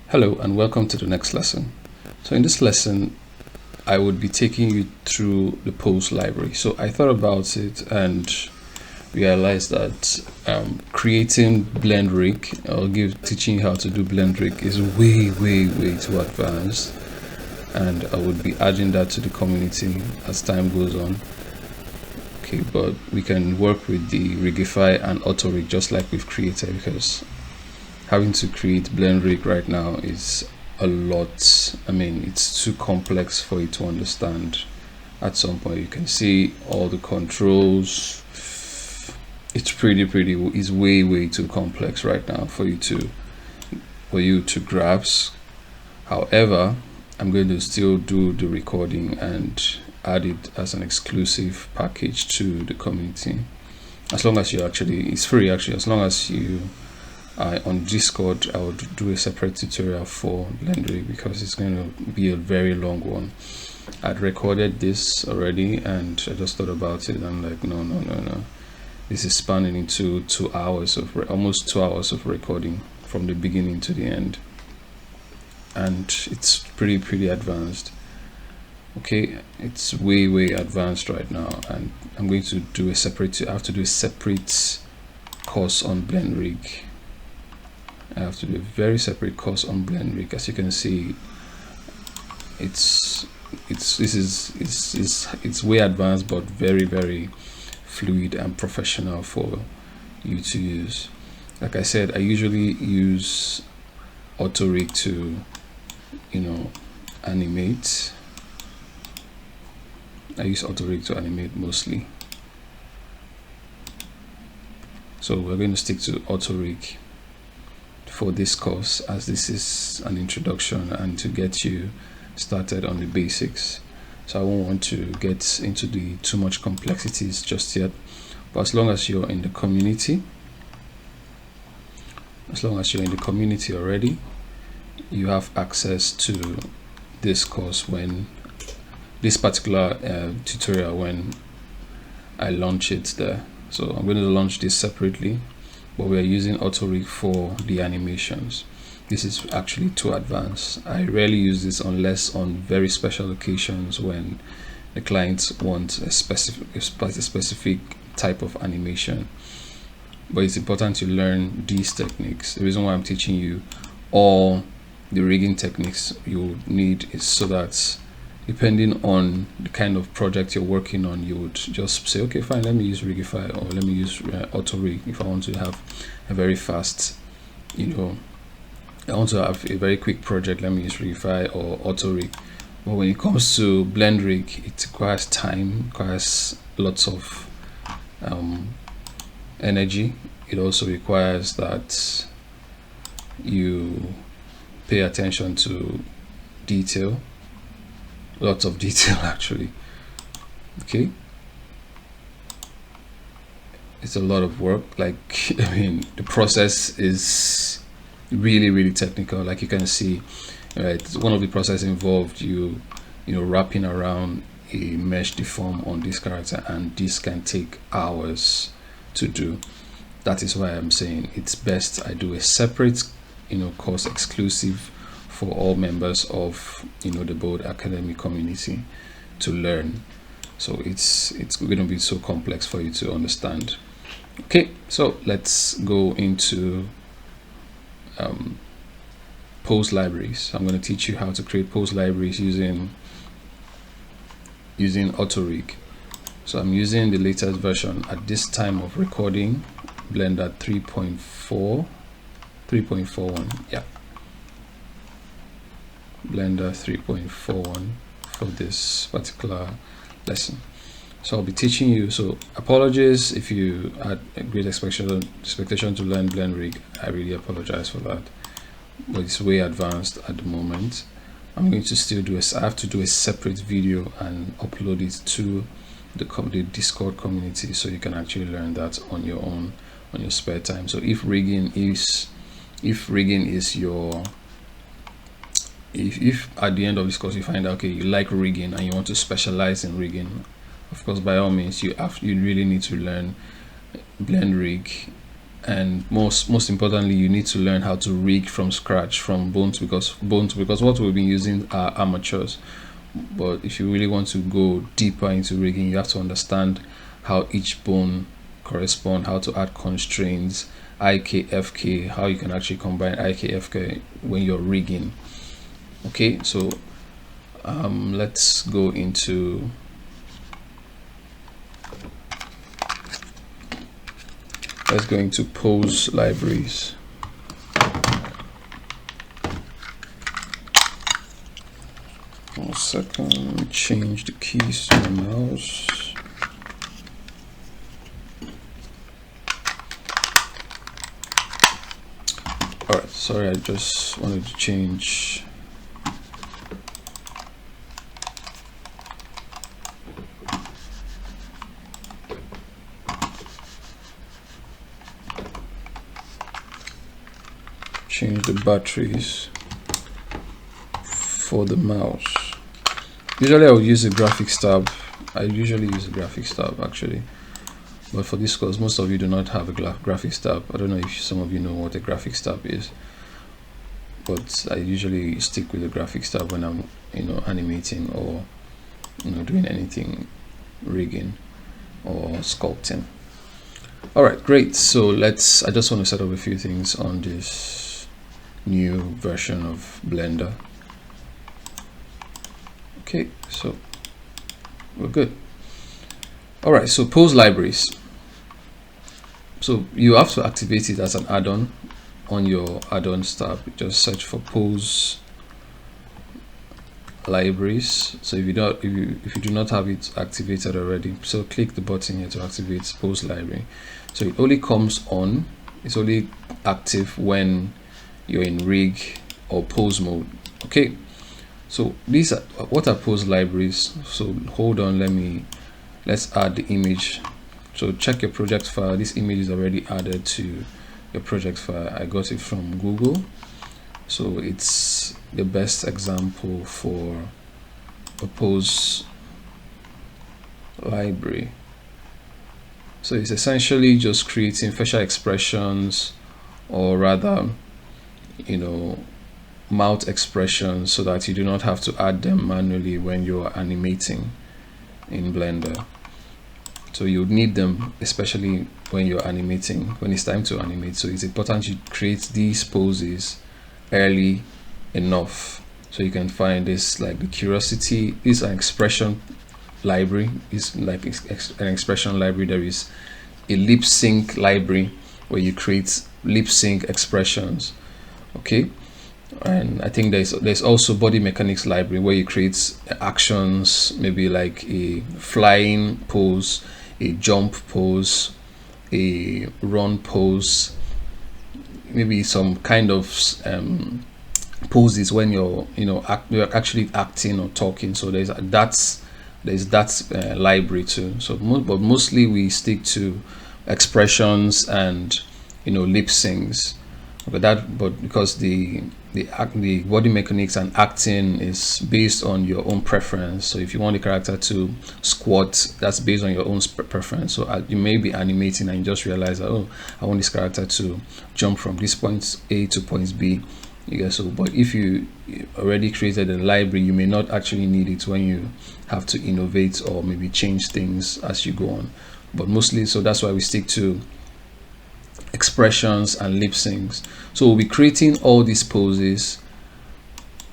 Hello and welcome to the next lesson. So in this lesson, I would be taking you through the post library. So I thought about it and realized that creating blend rig or teaching how to do blend rig is way too advanced, and I would be adding that to the community as time goes on. Okay, but we can work with the Rigify and Auto Rig just like we've created, because having to create blend rig right now is a lot. I mean, it's too complex for you to understand. At some point you can see all the controls. It's it's way too complex right now for you to grasp. However, I'm going to still do the recording and add it as an exclusive package to the community, as long as you it's free actually. As long as you on Discord, I would do a separate tutorial for blend rig because it's going to be a very long one. I'd recorded this already and I just thought about it. I'm like, no, this is spanning into 2 hours of almost 2 hours of recording from the beginning to the end, and it's pretty advanced. Okay, it's way advanced right now, and I'm going to do a separate I have to do a separate course on blend rig. I have to do a very separate course on blend rig. As you can see, it's way advanced, but very fluid and professional for you to use. Like I said, I usually use Auto Rig to animate. I use Auto Rig to animate mostly, so we're going to stick to Auto Rig for this course, as this is an introduction and to get you started on the basics. So I won't want to get into the too much complexities just yet, but as long as you're in the community, already, you have access to this course when this particular tutorial when I launch it there. So I'm going to launch this separately, but we are using Auto Rig for the animations. This is actually too advanced. I rarely use this unless on very special occasions when the clients want a specific type of animation. But it's important to learn these techniques. The reason why I'm teaching you all the rigging techniques you need is so that depending on the kind of project you're working on, you would just say, okay, fine, let me use Rigify, or let me use Auto Rig if I want to have a very fast, I want to have a very quick project, let me use Rigify or Auto Rig. But when it comes to blend rig, it requires time, requires lots of energy. It also requires that you pay attention to detail, lots of detail actually. Okay, it's a lot of work. Like, I mean, the process is really technical. Like you can see, right, one of the process involved you wrapping around a mesh deform on this character, and this can take hours to do. That is why I'm saying it's best I do a separate course exclusive for all members of the Bold Academy community to learn. So it's going to be so complex for you to understand. Okay, so let's go into post libraries. I'm going to teach you how to create post libraries using Auto Rig. So I'm using the latest version at this time of recording, Blender 3.41. Yeah, Blender 3.41 for this particular lesson. So I'll be teaching you. So apologies if you had a great expectation to learn blend rig. I really apologize for that, but it's way advanced at the moment. I'm going to still do I have to do a separate video and upload it to the Discord community, so you can actually learn that on your own, on your spare time. So if rigging is your if at the end of this course you find out, okay, you like rigging and you want to specialize in rigging, of course, by all means, you really need to learn blend rig and most importantly, you need to learn how to rig from scratch from bones, because what we've been using are amateurs. But if you really want to go deeper into rigging, you have to understand how each bone correspond, how to add constraints, IK, how you can actually combine IK, when you're rigging. Okay, so let's go into pose libraries. One second, change the keys to the mouse. Alright, sorry, I just wanted to change. Change the batteries for the mouse. Usually I would use a graphics tab. I usually use a graphics tab actually, but for this course most of you do not have a graphics tab. I don't know if some of you know what a graphics tab is, but I usually stick with the graphics tab when I'm animating or doing anything rigging or sculpting. All right, great. So I just want to set up a few things on this new version of Blender. Okay, so we're good. All right, so pose libraries. So you have to activate it as an add-on on your add-ons tab. Just search for pose libraries. So if you do not have it activated already, so click the button here to activate pose library. So it only comes on, it's only active when you're in rig or pose mode. Okay, so these are what are pose libraries. So hold on, let's add the image. So check your project file. This image is already added to your project file. I got it from Google, so it's the best example for a pose library. So it's essentially just creating facial expressions, or rather mouth expressions, so that you do not have to add them manually when you're animating in Blender. So you would need them especially when you're animating, when it's time to animate. So it's important you create these poses early enough so you can find this, like the curiosity. This is an expression library, is like an expression library. There is a lip sync library where you create lip sync expressions. Okay, and I think there's also body mechanics library where you create actions, maybe like a flying pose, a jump pose, a run pose, maybe some kind of poses when you're you're actually acting or talking. So there's that library too. So but mostly we stick to expressions and lip syncs. But because the body mechanics and acting is based on your own preference. So if you want the character to squat, that's based on your own preference. So you may be animating and you just realize that, oh, I want this character to jump from this point A to point B. But if you already created a library, you may not actually need it when you have to innovate or maybe change things as you go on. But mostly, so that's why we stick to expressions and lip syncs. So we'll be creating all these poses,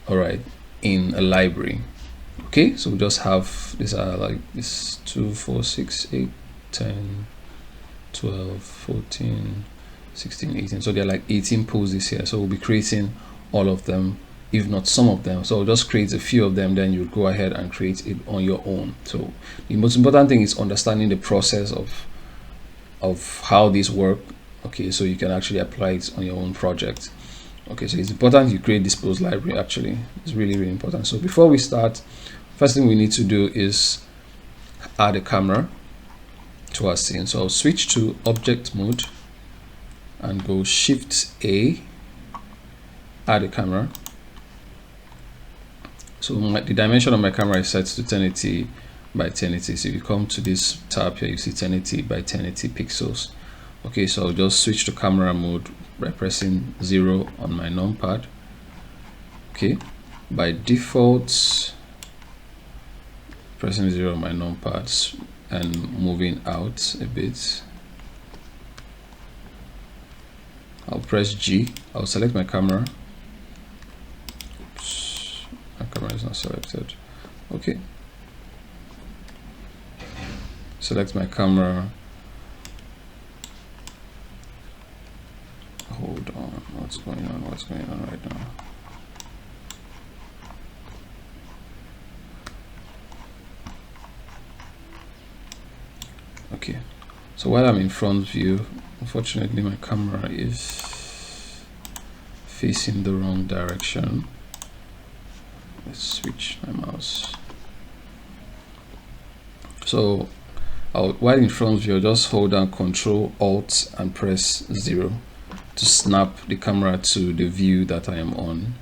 all right, in a library. Okay, so we just have these are like this 2 4 6 8 10 12 14 16 18, so they're like 18 poses here. So we'll be creating all of them, if not some of them. So I'll just create a few of them, then you go ahead and create it on your own. So the most important thing is understanding the process of how these work. Okay, so you can actually apply it on your own project. Okay, so it's important you create this pose library. Actually, it's really important. So before we start, first thing we need to do is add a camera to our scene. So I'll switch to object mode and go Shift A, add a camera. So the dimension of my camera is set to 1080 by 1080. So if you come to this tab here, you see 1080 by 1080 pixels. Okay, so I'll just switch to camera mode by pressing 0 on my numpad. Okay, by default, pressing 0 on my numpads and moving out a bit. I'll press G. I'll select my camera. Oops, my camera is not selected. Okay. Select my camera. Hold on. What's going on? What's going on right now? Okay. So while I'm in front view, unfortunately my camera is facing the wrong direction. Let's switch my mouse. So while in front view, just hold down Control Alt and press 0 to snap the camera to the view that I am on.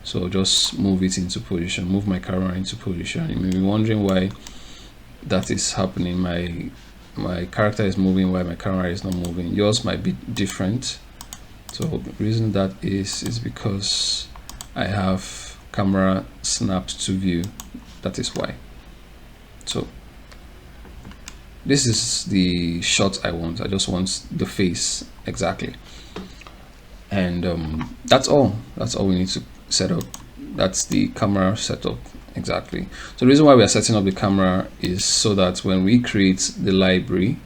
So just move it into position, move my camera into position. You may be wondering why that is happening. My character is moving while my camera is not moving. Yours might be different. So the reason that is because I have camera snapped to view. That is why. So this is the shot I want. I just want the face exactly. And that's all we need to set up. That's the camera setup exactly. So the reason why we are setting up the camera is so that when we create the library,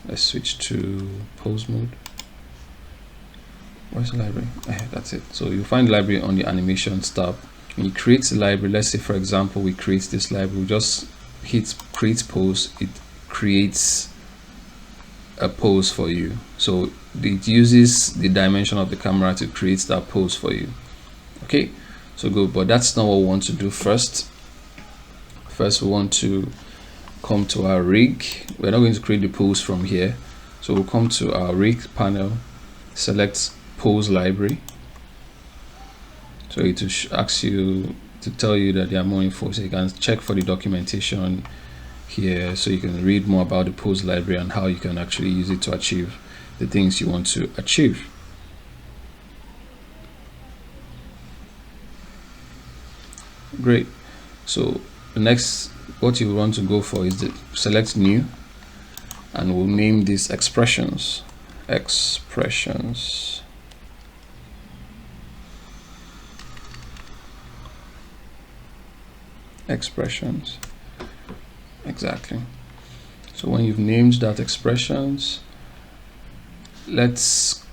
let's switch to pose mode. Where's the library? That's it. So you find the library on the animations tab. When you create the library, let's say for example we create this library, we just hit create pose. It creates a pose for you. So it uses the dimension of the camera to create that pose for you. Okay, so good, but that's not what we want to do first. First we want to come to our rig. We're not going to create the pose from here, so we'll come to our rig panel, select pose library. So it will ask you to tell you that there are more info, so you can check for the documentation here, so you can read more about the pose library and how you can actually use it to achieve the things you want to achieve. Great. So the next, what you want to go for is the select new, and we'll name this expressions. Expressions. Exactly. So when you've named that expressions, let's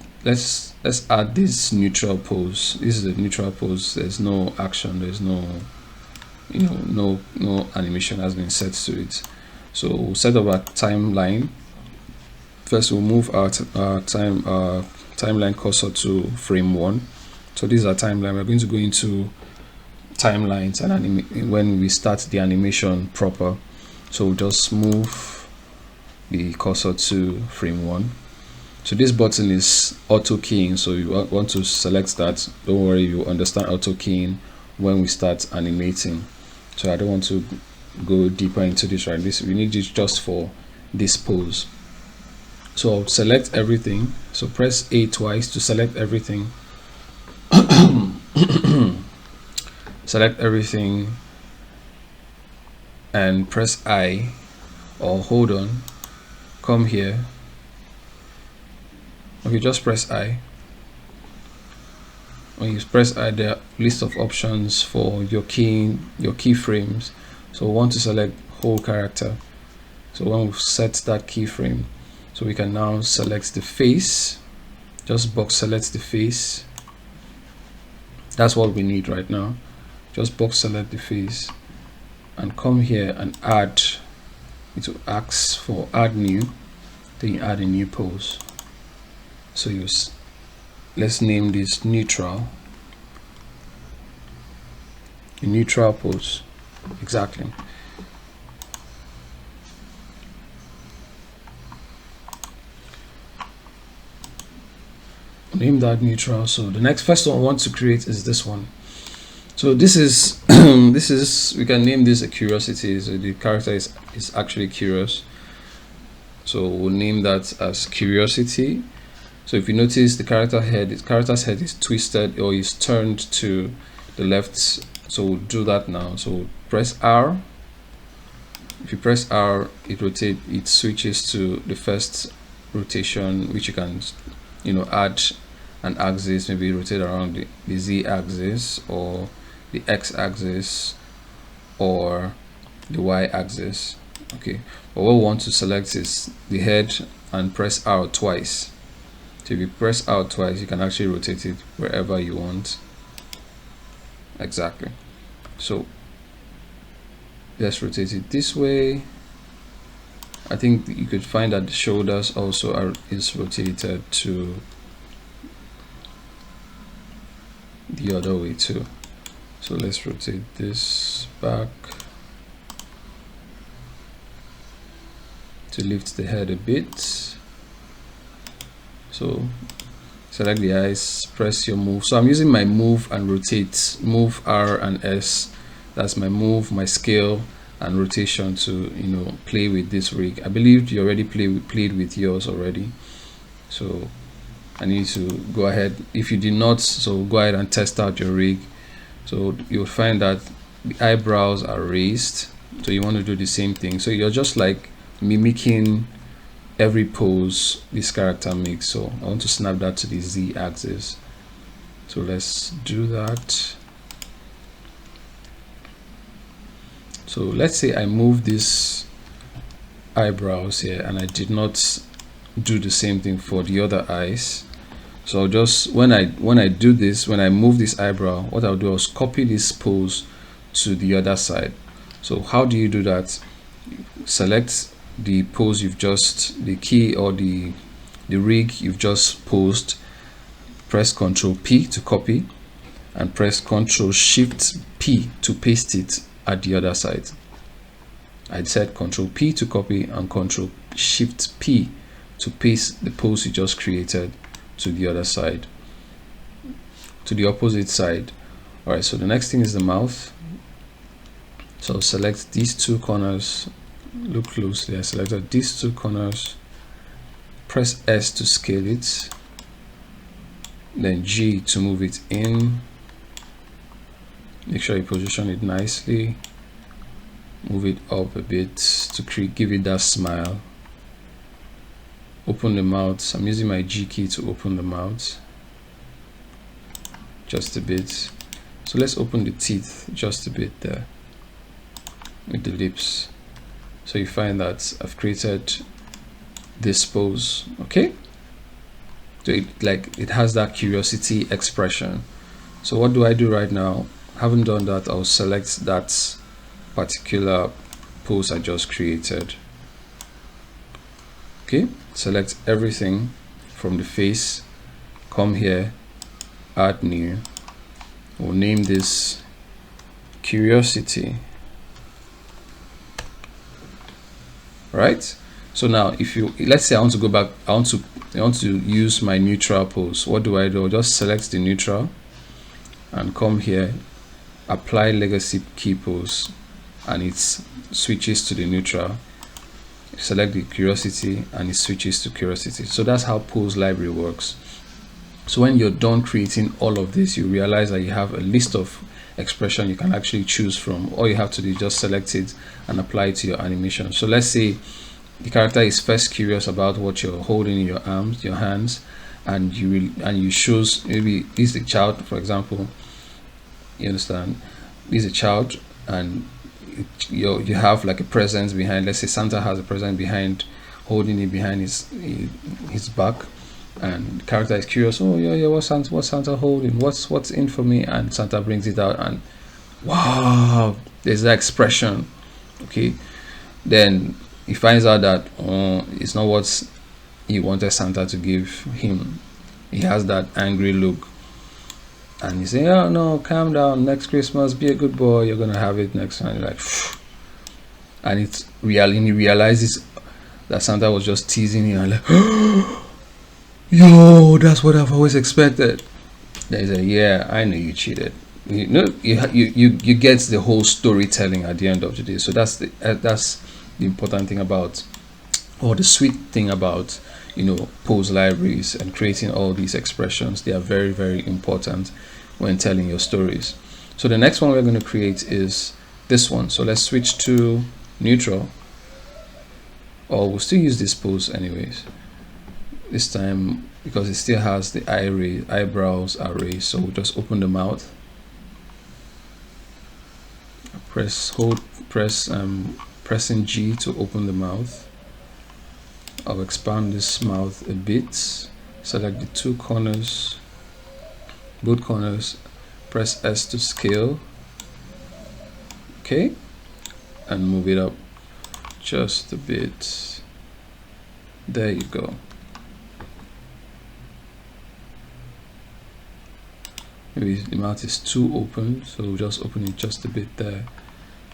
add this neutral pose. This is a neutral pose. There's no action, there's no no animation has been set to it. So we'll set up a timeline. First we'll move our timeline cursor to frame 1. So this is our timeline. We're going to go into timelines and when we start the animation proper. So we'll just move the cursor to frame 1. So this button is auto keying, so you want to select that. Don't worry, you'll understand auto keying when we start animating. So I don't want to go deeper into this right. We need it just for this pose. So I'll select everything. So press A twice to select everything. Select everything and press I, or hold on, come here. Okay, just press I. When you press I, there are a list of options for your keyframes. So we want to select whole character. So when we set that keyframe, so we can now select the face. Just box select the face. That's what we need right now. Just box select the face and come here and add. It will ask for add new, then you add a new pose. So let's name this neutral. A neutral pose. Exactly. Name that neutral. So the next first one I want to create is this one. So this is this is, we can name this a curiosity. So the character is actually curious. So we'll name that as curiosity. So if you notice, the character's head is twisted or is turned to the left. So we'll do that now. So press R. If you press R, it switches to the first rotation, which you can, add an axis, maybe rotate around the Z axis or the X axis or the Y axis. Okay, but what we want to select is the head and press R twice. So if you press R twice, you can actually rotate it wherever you want. Exactly. So let's rotate it this way. I think you could find that the shoulders also is rotated to the other way too. So let's rotate this back to lift the head a bit. So select the eyes, press your move. So I'm using my move and rotate, move R and S. That's my move, my scale and rotation to play with this rig. I believe you already played with yours already. So I need to go ahead. If you did not, so go ahead and test out your rig. So you'll find that the eyebrows are raised. So you want to do the same thing. So you're just like mimicking every pose this character makes. So I want to snap that to the Z axis. So let's do that. So let's say I move this eyebrows here and I did not do the same thing for the other eyes. So just when I do this, when I move this eyebrow, what I'll do is copy this pose to the other side. So how do you do that? Select the pose the key or the rig you've just posed, press Ctrl P to copy and press Ctrl Shift P to paste it at the other side. I said Ctrl P to copy and Ctrl Shift P to paste the pose you just created to the other side, to the opposite side. All right, so the next thing is the mouth. So select these two corners, look closely. I selected these two corners, press S to scale it, then G to move it in. Make sure you position it nicely, move it up a bit to give it that smile. Open the mouth. I'm using my G key to open the mouth just a bit. So let's open the teeth just a bit there with the lips. So you find that I've created this pose. Okay, so it has that curiosity expression. So what do I do right now? Haven't done that. I'll select that particular pose I just created. Okay, select everything from the face, come here, add new. We'll name this curiosity. Right, so now if let's say I want to go back, I want to use my neutral pose. What do? I'll just select the neutral and come here, apply legacy key pose, and it switches to the neutral. Select the curiosity and it switches to curiosity. So that's how pose library works. So when you're done creating all of this, you realize that you have a list of expression you can actually choose from. All you have to do is just select it and apply it to your animation. So let's say the character is first curious about what you're holding in your arms, your hands, and you shows, maybe this is a child, for example. You understand? This is a child, and you have like a present behind. Let's say Santa has a present behind, holding it behind his back, and the character is curious. Oh yeah, what's Santa holding? What's in for me? And Santa brings it out, and wow, there's that expression. Okay, then he finds out that it's not what he wanted Santa to give him. He has that angry look, and you say, oh no, calm down, next Christmas, be a good boy, you're gonna have it next time. You're like, phew. And it's real, and he realizes that Santa was just teasing him, and like, yo, that's what I've always expected. Then he's like, yeah, I know you cheated. You know, you get the whole storytelling at the end of the day. So that's the important thing about or the sweet thing about, you know, pose libraries and creating all these expressions. They are very, very important when telling your stories. So the next one we're going to create is this one. So let's switch to neutral, or we'll still use this pose anyways. This time, because it still has the eyebrows are raised, so we'll just open the mouth. Pressing G to open the mouth. I'll expand this mouth a bit, select the two corners, both corners, press S to scale, okay, and move it up just a bit. There you go. Maybe the mouth is too open, so we'll just open it just a bit there.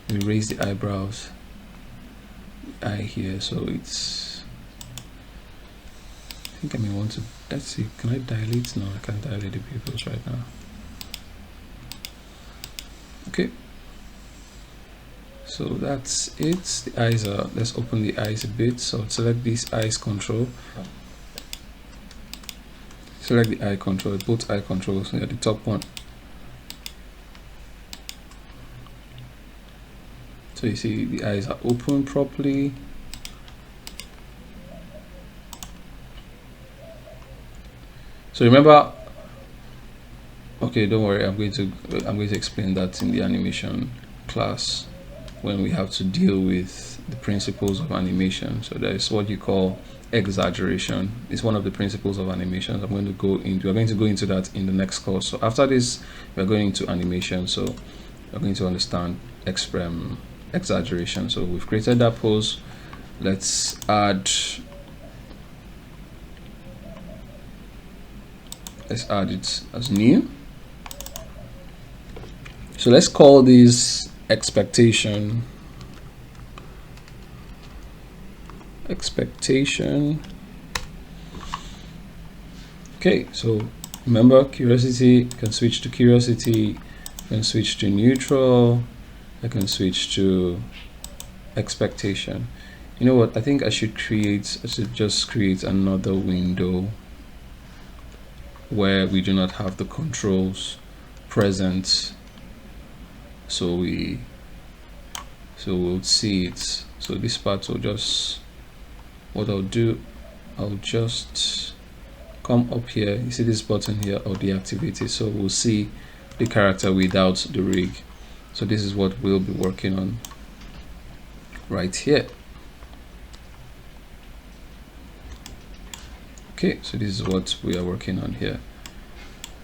We raise the eyebrows, eye here, so it's, I think I may want to, let's see, can I dilate? No, I can't dilate the pupils right now. Okay, so that's it. The eyes are, let's open the eyes a bit. So select this eyes control, select the eye control, both eye controls near the top one. So you see the eyes are open properly. So remember, okay, don't worry, I'm going to explain that in the animation class when we have to deal with the principles of animation. So there is what you call exaggeration. It's one of the principles of animation. We're going to go into that in the next course. So after this, we're going into animation. So we're going to understand exaggeration. So we've created that pose. Let's add it as new. So let's call this expectation. Okay, so remember, curiosity, can switch to curiosity, can switch to neutral, I can switch to expectation. You know what, I think I should just create another window where we do not have the controls present, so we'll see it. So this part will just, what I'll do, I'll just come up here, you see this button here, or deactivate it, so we'll see the character without the rig. So this is what we'll be working on right here. Okay, so this is what we are working on here.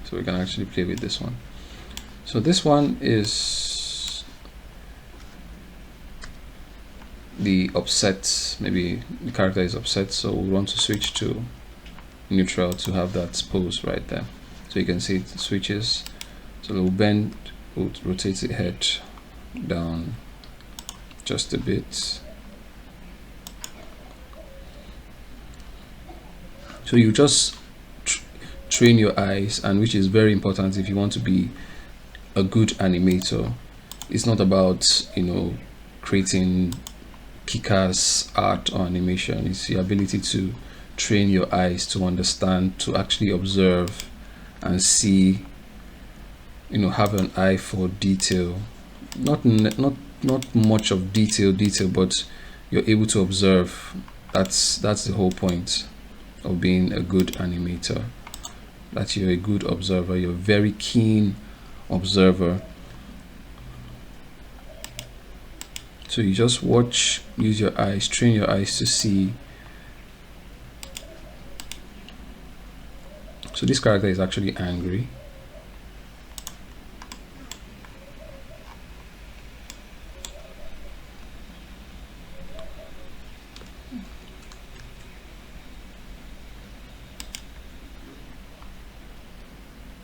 So we can actually play with this one. So this one is the offset, maybe the character is upset, so we want to switch to neutral to have that pose right there. So you can see it switches, so we'll bend, we'll rotate the head down just a bit. So you just train your eyes, and which is very important if you want to be a good animator. It's not about, you know, creating kick-ass art or animation. It's the ability to train your eyes to understand, to actually observe and see, you know, have an eye for detail. Not much of detail, but you're able to observe. That's the whole point of being a good animator, that you're a good observer, you're a very keen observer. So you just watch, use your eyes, train your eyes to see. So this character is actually angry.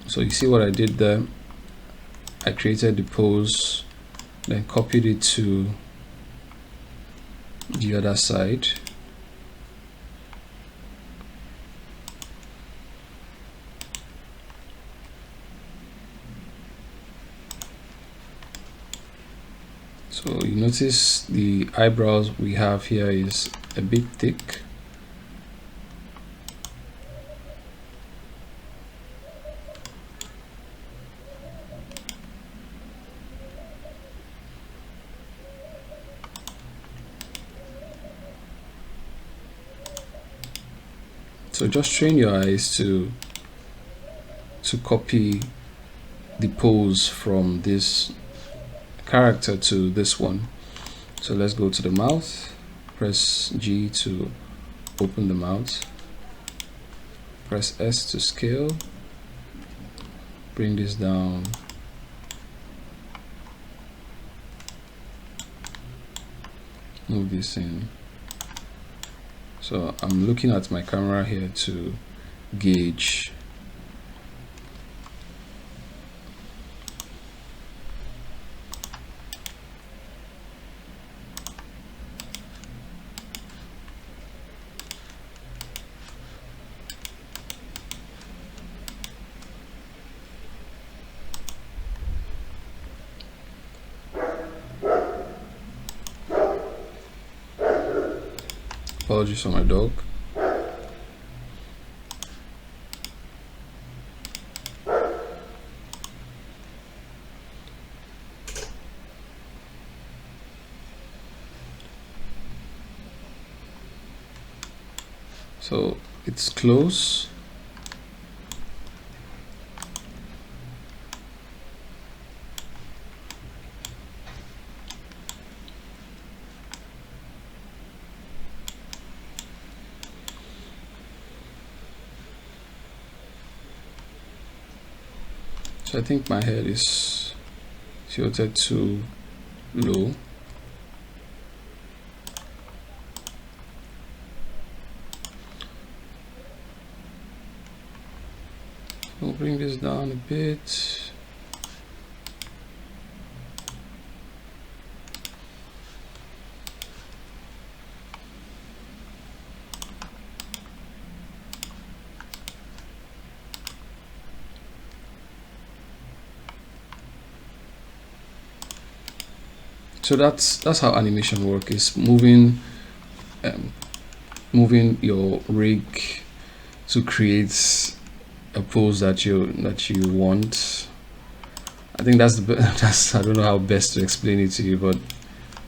So you see what I did there? I created the pose, then copied it to the other side. So you notice the eyebrows we have here is a bit thick. So just train your eyes to copy the pose from this character to this one. So let's go to the mouth, press G to open the mouth, press S to scale, bring this down, move this in. So I'm looking at my camera here to gauge. Apologies for my dog. So it's close. So I think my head is tilted too low. We'll bring this down a bit. So that's how animation work is moving your rig to create a pose that you want. I think that's I don't know how best to explain it to you, but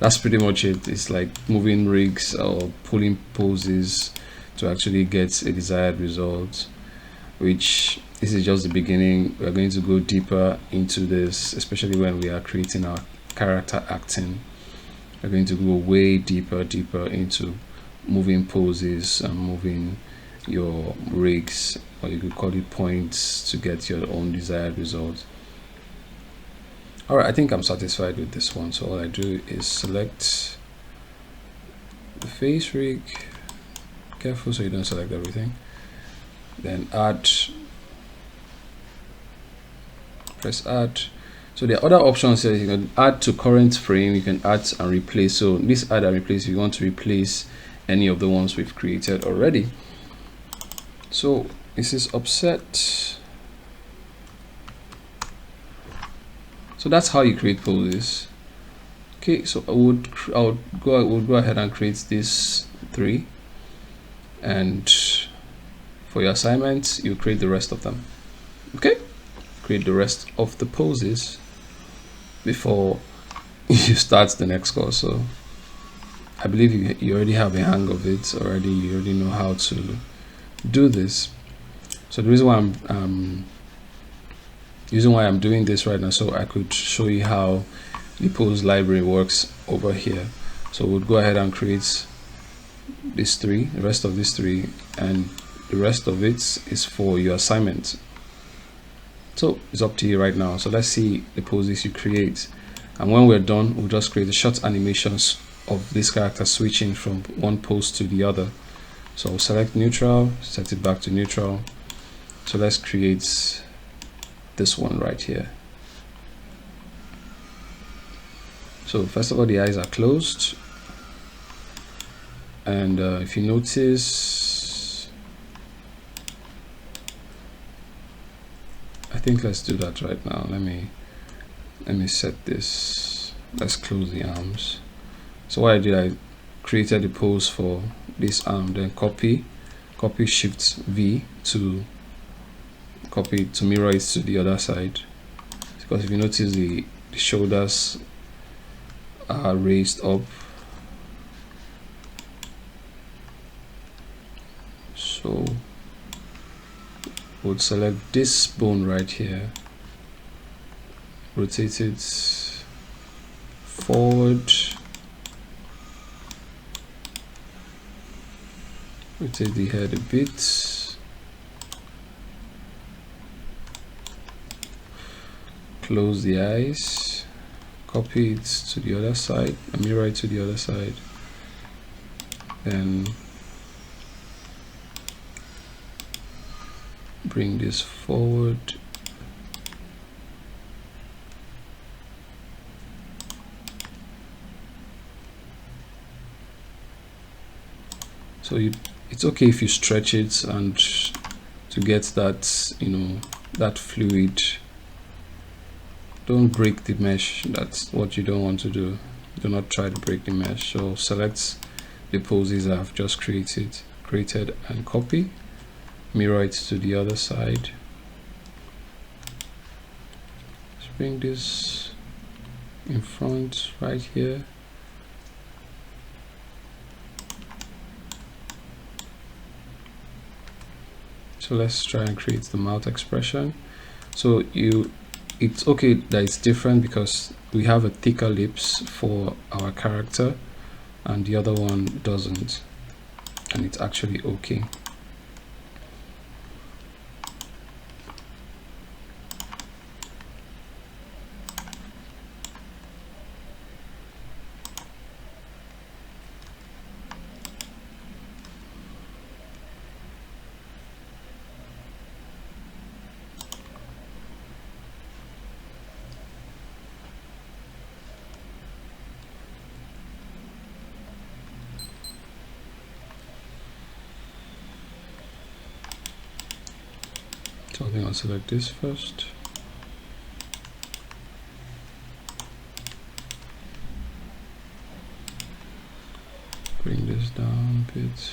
that's pretty much it. It's like moving rigs or pulling poses to actually get a desired result, which this is just the beginning. We're going to go deeper into this, especially when we are creating our character acting. We're going to go way deeper into moving poses and moving your rigs, or you could call it points, to get your own desired result. All right, I think I'm satisfied with this one. So all I do is select the face rig. Careful so you don't select everything. Then add, press add. So there are other options here. You can add to current frame, you can add and replace. So this add and replace, you want to replace any of the ones we've created already. So this is offset. So that's how you create poses. Okay, so I would go ahead and create these 3, and for your assignment you create the rest of them. Okay, create the rest of the poses before you start the next course. So I believe you already have a hang of it already. You already know how to do this. So the reason why I'm doing this right now, so I could show you how the pose library works over here. So we'll go ahead and create these 3, the rest of these 3, and the rest of it is for your assignment. So it's up to you right now. So let's see the poses you create, and when we're done, we'll just create the short animations of this character switching from one pose to the other. So I'll select neutral, set it back to neutral. So let's create this one right here. So first of all, the eyes are closed, and if you notice, I think let's do that right now. Let me set this. Let's close the arms. So what I did, I created the pose for this arm, then copy Shift V to copy it to mirror it to the other side, because if you notice the shoulders are raised up. So we'll select this bone right here, rotate it forward, rotate the head a bit, close the eyes, copy it to the other side and mirror it to the other side, then bring this forward, so it's okay if you stretch it and to get that, you know, that fluid. Don't break the mesh, that's what you don't want to do. Do not try to break the mesh. So select the poses I've just created and copy, mirror it to the other side. Let's bring this in front right here. So let's try and create the mouth expression. So it's okay that it's different because we have a thicker lips for our character and the other one doesn't, and it's actually okay. So I think I'll select this first. Bring this down a bit.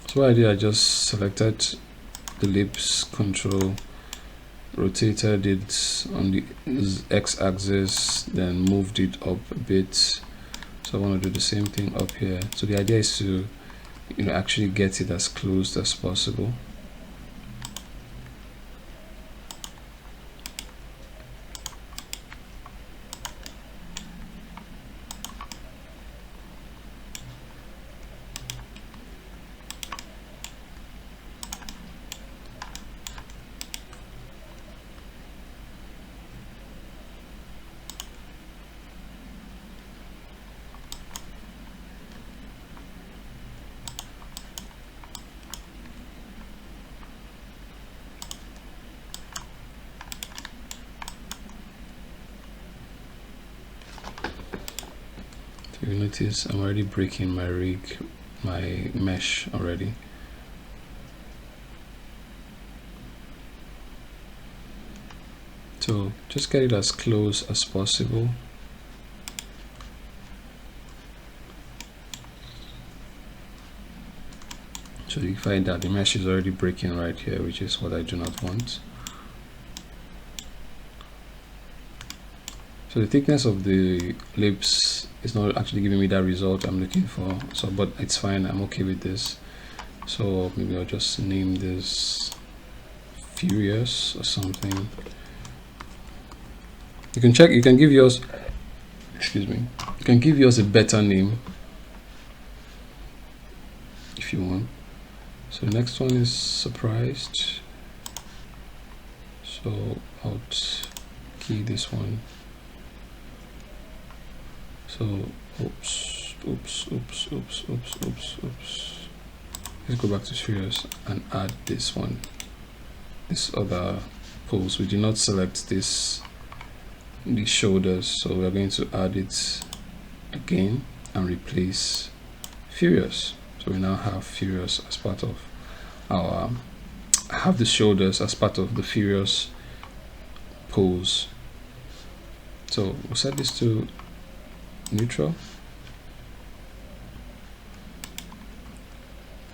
So what I did, I just selected the lips, control, rotated it on the x-axis, then moved it up a bit. So I want to do the same thing up here. So the idea is to, you know, actually get it as close as possible. You notice I'm already breaking my mesh already. So just get it as close as possible. So you find that the mesh is already breaking right here, which is what I do not want. So the thickness of the lips is not actually giving me that result I'm looking for. So, but it's fine. I'm okay with this. So maybe I'll just name this Furious or something. You can check. You can give yours. Excuse me. You can give yours a better name if you want. So the next one is Surprised. So I'll key this one. So oops. Let's go back to Furious and add this one, this other pose, we did not select these shoulders, so we are going to add it again and replace Furious. So we now have Furious as part of our have the shoulders as part of the Furious pose. So we'll set this to neutral.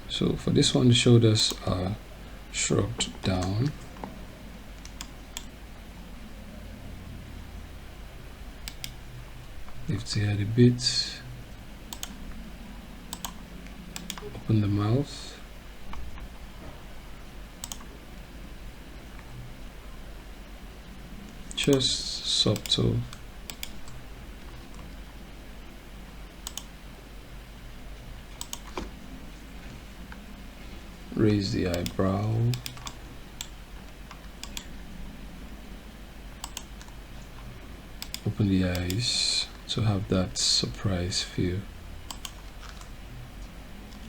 So for this one, the shoulders are shrugged down. Lift the head a bit. Open the mouth. Just subtle. Raise the eyebrow. Open the eyes to have that surprise feel.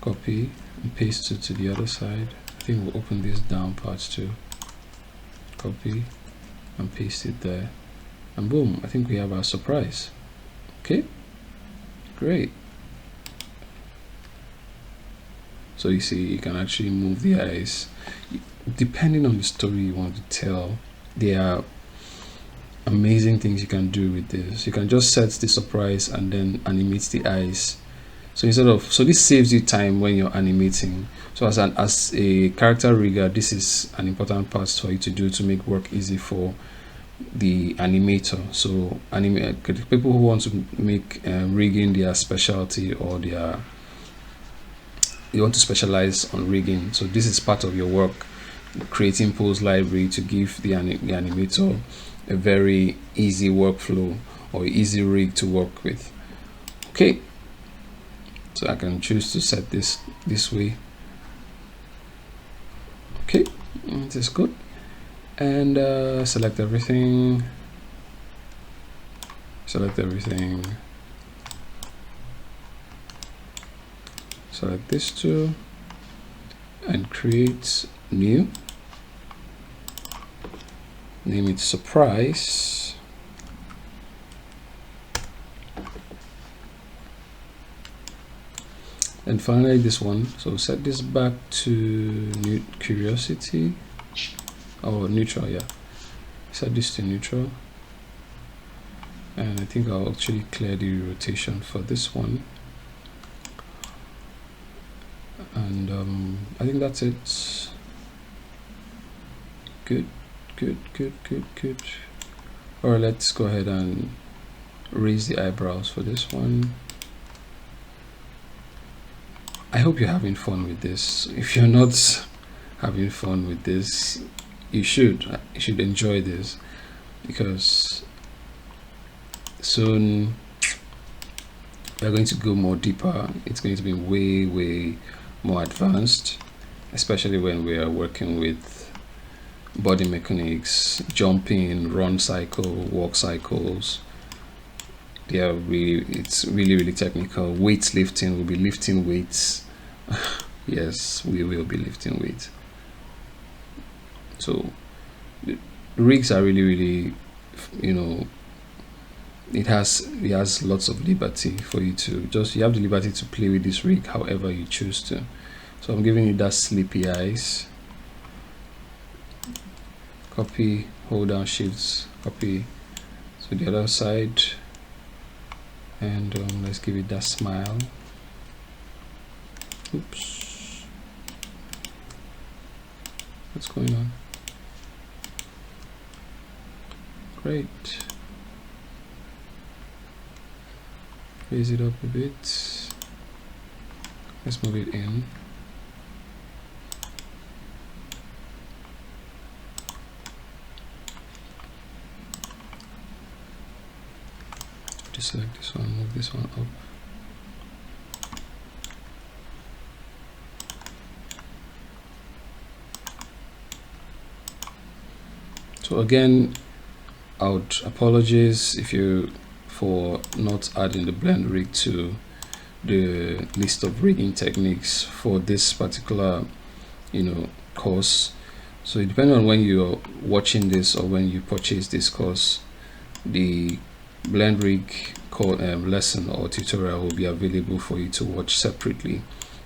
Copy and paste it to the other side. I think we'll open this down part too. Copy and paste it there. And boom, I think we have our surprise. Okay, great. So you see, you can actually move the eyes. Depending on the story you want to tell, there are amazing things you can do with this. You can just set the surprise and then animate the eyes. So this saves you time when you're animating. So as a character rigger, this is an important part for you to do to make work easy for the animator. So people who want to make rigging their specialty, or you want to specialize on rigging, so this is part of your work, creating pose library to give the animator a very easy workflow or easy rig to work with. Okay, so I can choose to set this way. Okay, it is good. And select everything. Select this too, and create new. Name it surprise. And finally this one, so set this back to curiosity or neutral. Yeah, set this to neutral, and I think I'll actually clear the rotation for this one. And I think that's it. Good. All right, let's go ahead and raise the eyebrows for this one. I hope you're having fun with this. If you're not having fun with this, you should enjoy this, because soon we're going to go more deeper. It's going to be way more advanced, especially when we are working with body mechanics, jumping, run cycle, walk cycles. It's really technical. Weight lifting, we'll be lifting weights. Yes, we will be lifting weights. So the rigs are really, you know, it has lots of liberty for you to you have the liberty to play with this rig however you choose to. So I'm giving you that sleepy eyes. Copy, hold down shifts, copy to the other side, and let's give it that smile. Oops, what's going on? Great. Raise it up a bit. Let's move it in. Just select this one, move this one up. So again, I would apologize for not adding the blend rig to the list of rigging techniques for this particular course, So depending on when you're watching this or when you purchase this course, the Blend Rig lesson or tutorial will be available for you to watch separately,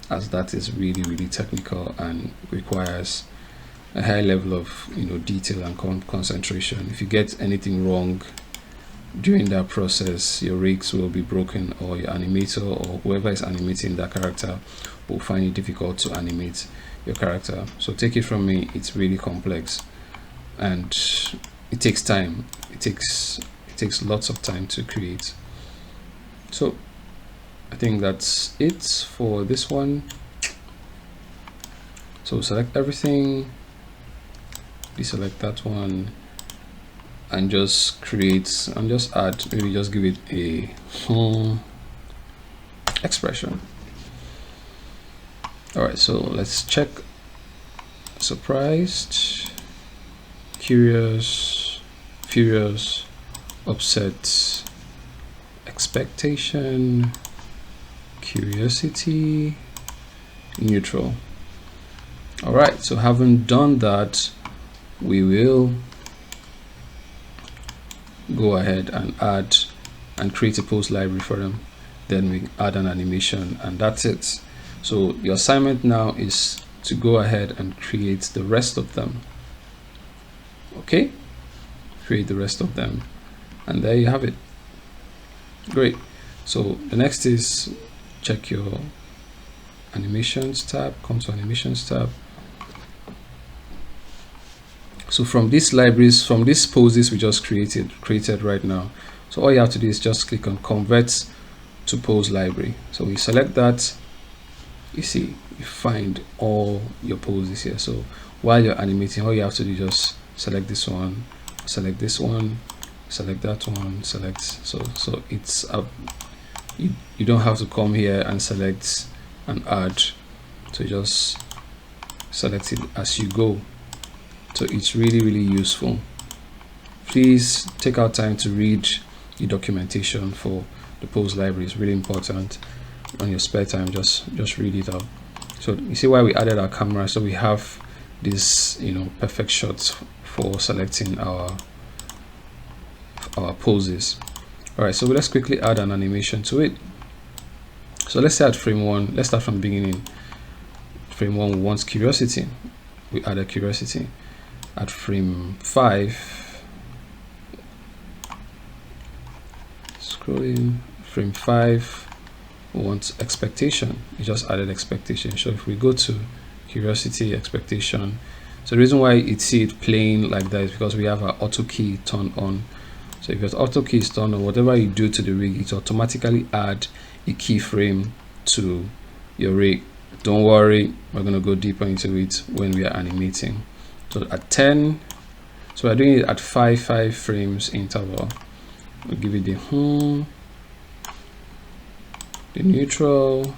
as that is really technical and requires a high level of detail and concentration. If you get anything wrong during that process, your rigs will be broken, or your animator or whoever is animating that character will find it difficult to animate your character. So take it from me, it's really complex and it takes time. It takes lots of time to create. So I think that's it for this one. So select everything, deselect that one, and just create and just add, maybe just give it a expression. All right, so let's check. Surprised, curious, furious, upset, expectation, curiosity, neutral. All right, so having done that, we will go ahead and add and create a pose library for them. Then we add an animation, and that's it. So your assignment now is to go ahead and create the rest of them. Okay, create the rest of them, and there you have it. Great. So the next is check your animations tab, come to animations tab. So from these libraries, from these poses we just created right now, so all you have to do is just click on convert to pose library. So we select that, you see, you find all your poses here. So while you're animating, all you have to do is just select this one, select this one, select that one, select. So it's you don't have to come here and select and add. So you just select it as you go. So it's really useful. Please take out time to read the documentation for the pose library. It's really important. On your spare time, just read it out. So you see why we added our camera, so we have this perfect shots for selecting our poses. All right, so let's quickly add an animation to it. So let's say at frame 1, let's start from the beginning. Frame 1 wants curiosity, we added curiosity. At frame 5, scrolling, frame 5 we want expectation, we just added expectation. So if we go to curiosity, expectation, so the reason why you see it playing like that is because we have our auto key turned on. So if your auto key is turned on, whatever you do to the rig, it automatically add a keyframe to your rig. Don't worry, we're going to go deeper into it when we are animating. So at 10, so we're doing it at 5 frames interval. We'll give it the neutral,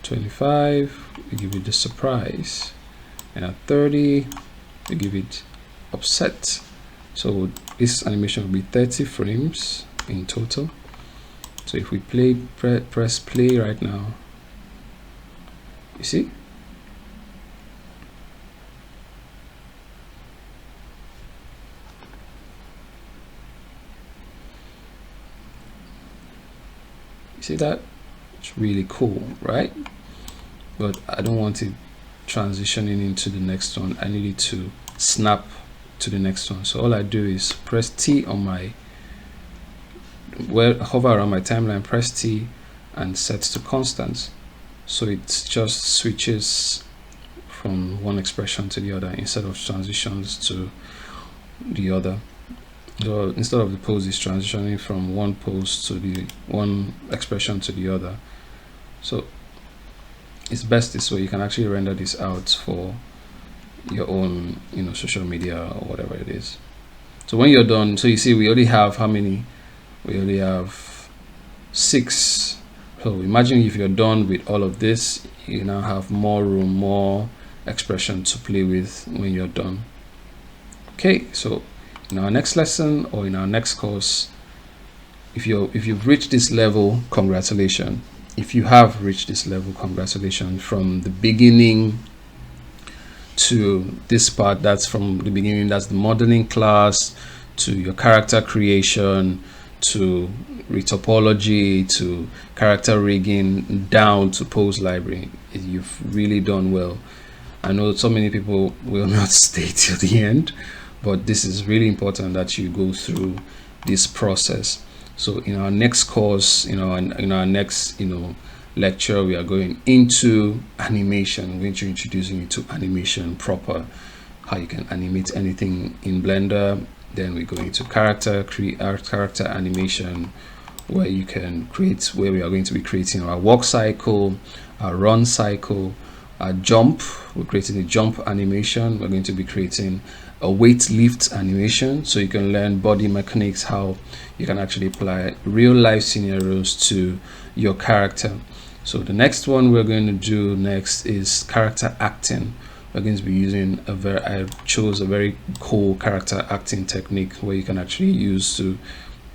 25, we give it the surprise, and at 30 we give it upset. So this animation will be 30 frames in total. So if we press play right now, you see, see that? It's really cool, right? But I don't want it transitioning into the next one. I need it to snap to the next one. So all I do is press T on my, hover around my timeline, press T and set to constant. So it just switches from one expression to the other instead of transitions to the other. So instead of the pose is transitioning from one pose to the one expression to the other. So it's best this way. You can actually render this out for your own social media or whatever it is. So when you're done, so you see we already have how many? We already have 6. So imagine if you're done with all of this, you now have more room, more expression to play with when you're done. Okay, so in our next lesson or in our next course, if you've reached this level, congratulations. If you have reached this level, congratulations. From the beginning to this part. That's from the beginning. That's the modeling class, to your character creation, to retopology, to character rigging, down to pose library. You've really done well. I know so many people will not stay till the end, but this is really important that you go through this process. So in our next course, in our next lecture, we are going into animation. We're going to introduce you to animation proper, how you can animate anything in Blender. Then we go into character animation, where you can create, where we are going to be creating our walk cycle, our run cycle, our jump. We're creating a jump animation. We're going to be creating a weight lift animation, so you can learn body mechanics, how you can actually apply real life scenarios to your character. So the next one we're going to do next is character acting. We're going to be using I chose a very cool character acting technique where you can actually use to,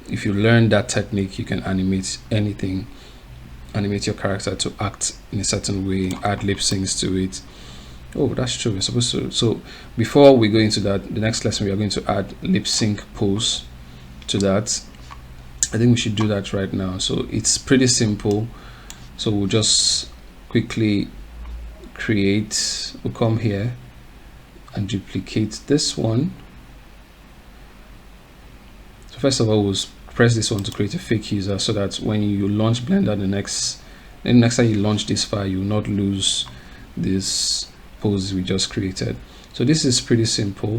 if you learn that technique, you can animate anything, animate your character to act in a certain way, add lip syncs to it. Oh, that's true, we're supposed to. So before we go into that, the next lesson we are going to add lip sync pose to that. I think we should do that right now. So it's pretty simple. So we'll just quickly we'll come here and duplicate this one. So first of all, we'll press this one to create a fake user, so that when you launch Blender, the next time you launch this file, you will not lose this pose we just created. So this is pretty simple.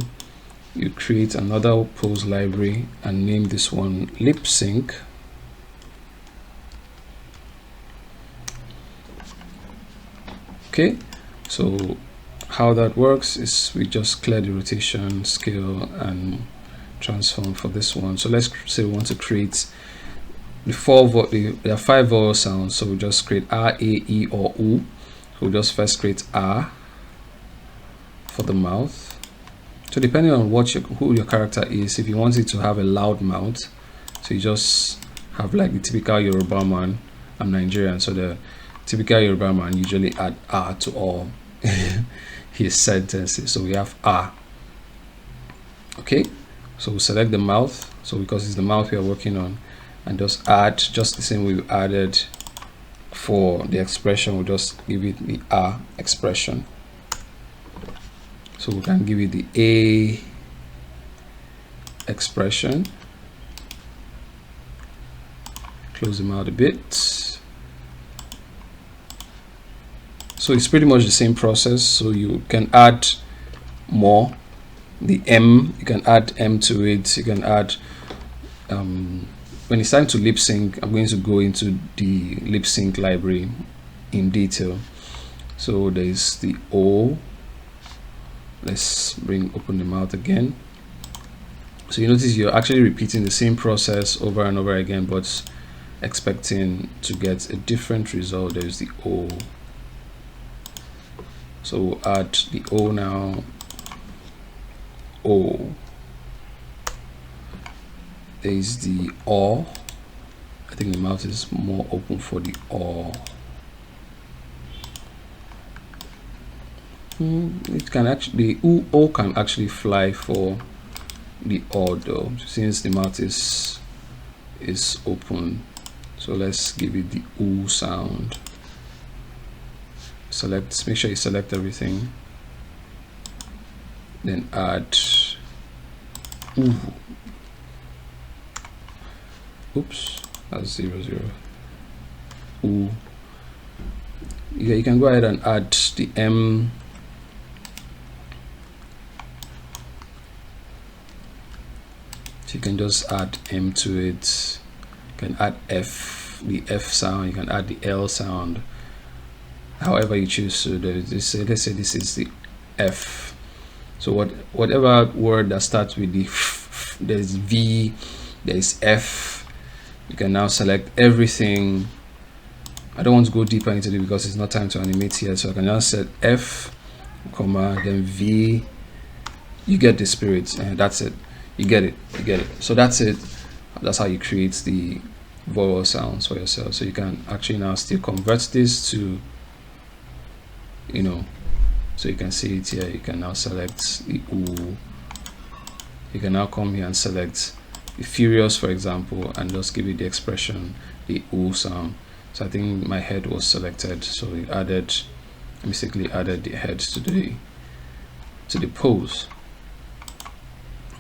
You create another pose library and name this one lip sync. Okay, so how that works is we just clear the rotation, scale, and transform for this one. So let's say we want to create there are 5 vowel sounds, so we just create R, A, E, or U. So we'll just first create R for the mouth. So depending on who your character is, if you want it to have a loud mouth, so you just have like the typical Yoruba man. I'm Nigerian, so the typical Yoruba man usually add R to all his sentences. So we have R. Okay, so we'll select the mouth. So because it's the mouth we are working on, and just add just the same way we added for the expression. We'll just give it the R expression. So we can give it the A expression. Close them out a bit. So it's pretty much the same process. So you can add more. The M, you can add M to it. You can add when it's time to lip sync, I'm going to go into the lip sync library in detail. So there's the O. Let's open the mouth again. So you notice you're actually repeating the same process over and over again, but expecting to get a different result. There's the O. So we'll add the O now. O. There's the O. I think the mouth is more open for the O. It can actually, O can actually fly for the O though, since the mouth is open. So let's give it the O sound. Make sure you select everything, then add ooh. Oops, that's 0 0. Ooh. Yeah, you can go ahead and add the M. So you can just add M to it. You can add F, the F sound. You can add the L sound, however you choose to do it. Let's say this is the F. So whatever word that starts with the F, there's V, there's F. You can now select everything. I don't want to go deeper into it because it's not time to animate here. So I can just set F, comma, then V. You get the spirit, and that's it. You get it. So that's it. That's how you create the vowel sounds for yourself. So you can actually now still convert this to, So you can see it here. You can now select the ooh. You can now come here and select the furious, for example, and just give it the expression, the ooh sound. So I think my head was selected, so we basically added the head to the pose.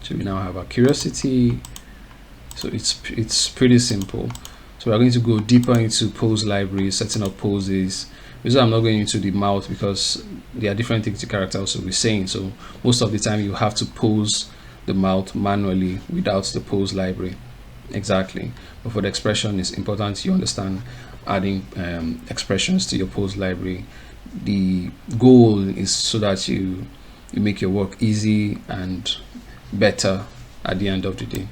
So we now have our curiosity. So it's pretty simple. So we're going to go deeper into pose library, setting up poses. So I'm not going into the mouth because there are different things the character also will be saying. So most of the time you have to pose the mouth manually without the pose library. Exactly. But for the expression, it's important you understand adding expressions to your pose library. The goal is so that you make your work easy and better at the end of the day.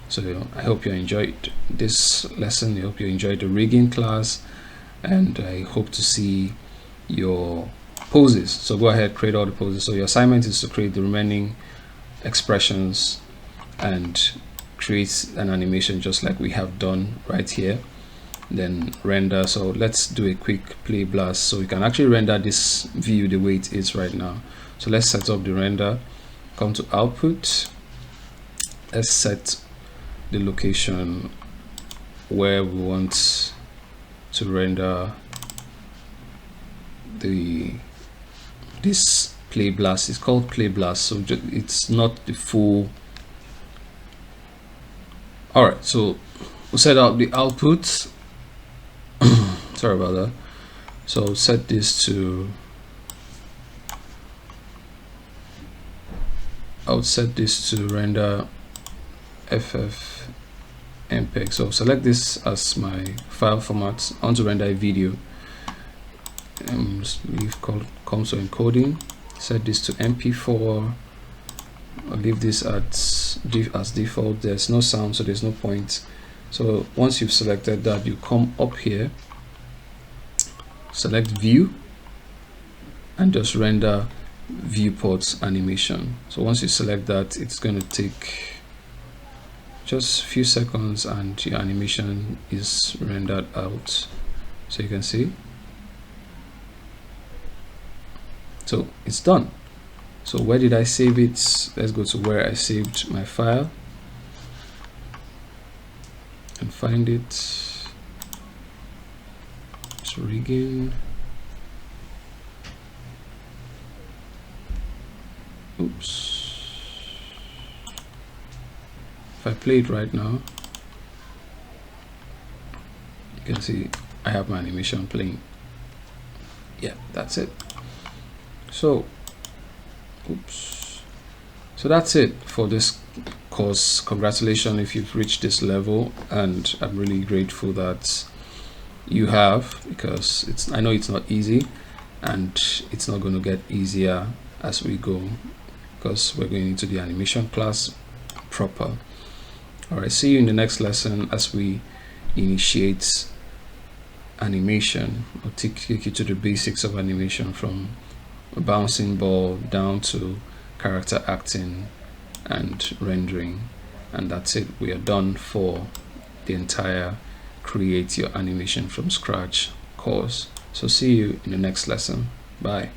So I hope you enjoyed this lesson. I hope you enjoyed the rigging class, and I hope to see your poses. So go ahead, create all the poses. So your assignment is to create the remaining expressions and create an animation just like we have done right here, then render. So let's do a quick play blast so we can actually render this view the way it is right now. So let's set up the render, come to output, let's set the location where we want to render this play blast. It's called play blast, so it's not the full. All right, so we'll set out the output. Sorry about that. So set this to, I would set this to render FFmpeg. So select this as my file format. I want to render a video. Leave console encoding. Set this to MP4. I'll leave this as default. There's no sound, so there's no point. So once you've selected that, you come up here, select view, and just render viewports animation. So once you select that, it's going to take just a few seconds and your animation is rendered out. So you can see, so it's done. So where did I save it? Let's go to where I saved my file and find it. It's rigging. Oops. If I play it right now, you can see I have my animation playing. Yeah, that's it. So oops. So that's it for this course. Congratulations if you've reached this level, and I'm really grateful that you have, because I know it's not easy, and it's not going to get easier as we go, because we're going into the animation class proper. All right, see you in the next lesson as we initiate animation. I'll take you to the basics of animation, from a bouncing ball down to character acting and rendering, and that's it. We are done for the entire create your animation from scratch course. So see you in the next lesson. Bye.